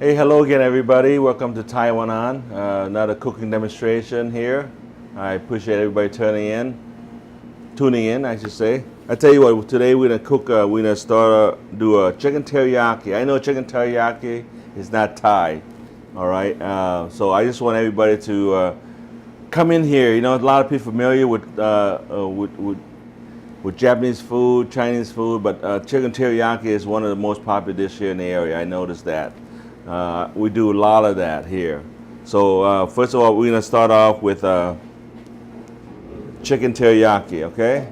Hey, hello again, everybody. Welcome to Taiwan On. Another cooking demonstration here. I appreciate everybody tuning in, I should say. I tell you what, today we're gonna cook. We're gonna do a chicken teriyaki. I know chicken teriyaki is not Thai, all right. So I just want everybody to come in here. You know, a lot of people familiar with Japanese food, Chinese food, but chicken teriyaki is one of the most popular dishes here in the area. I noticed that. We do a lot of that here. So first of all, we're gonna start off with chicken teriyaki, okay?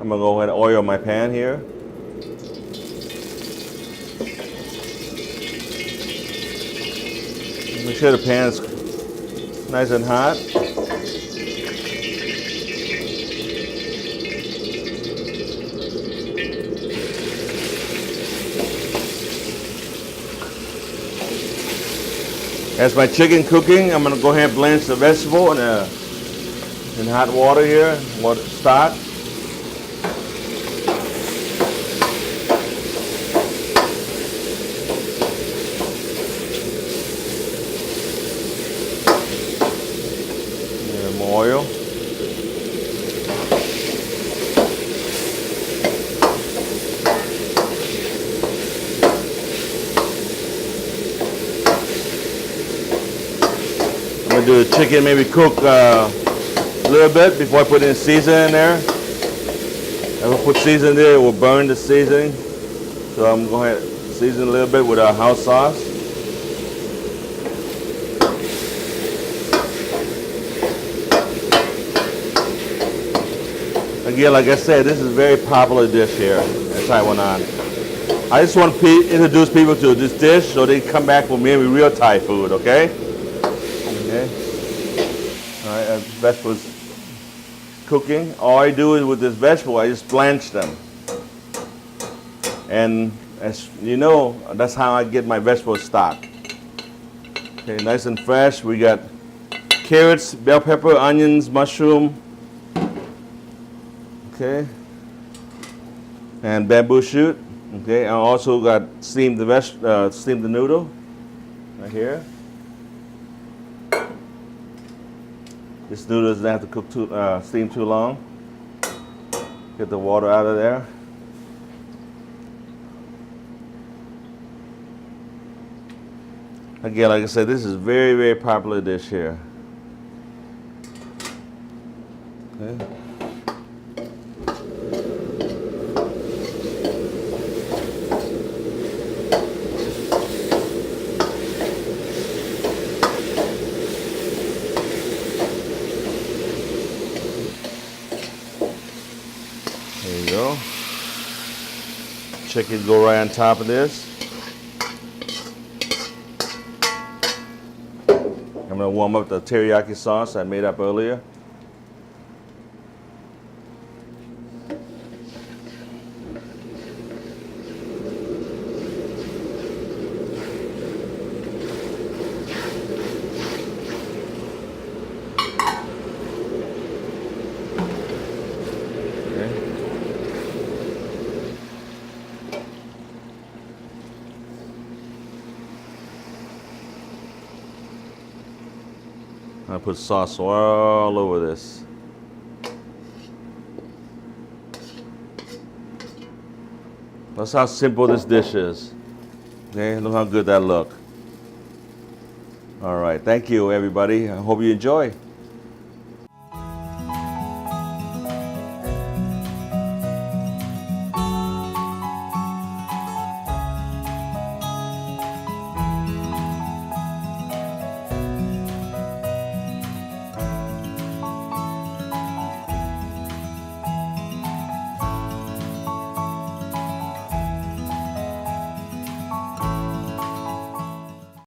I'm gonna go ahead and oil my pan here. Make sure the pan is nice and hot. As my chicken cooking, I'm gonna go ahead and blanch the vegetable in hot water here, stock. Oil. I'm gonna do the chicken, maybe cook a little bit before I put in seasoning in there. If I put seasoning there, it will burn the seasoning. So I'm going to season a little bit with our house sauce. Again, like I said, this is a very popular dish here at Taiwan On. I just want to introduce people to this dish so they can come back with me and real Thai food, okay? Okay. All right, vegetables cooking. All I do is with this vegetable, I just blanch them. And as you know, that's how I get my vegetable stock. Okay, nice and fresh. We got carrots, bell pepper, onions, mushroom. Okay, and bamboo shoot. Okay, I also got steamed the noodle right here. This noodle doesn't have to cook steam too long. Get the water out of there. Again, like I said, this is a very, very popular dish here. Okay. There you go. Chicken go right on top of this. I'm gonna warm up the teriyaki sauce I made up earlier. I put sauce all over this. That's how simple this dish is. Okay, look how good that look. All right, thank you everybody. I hope you enjoy.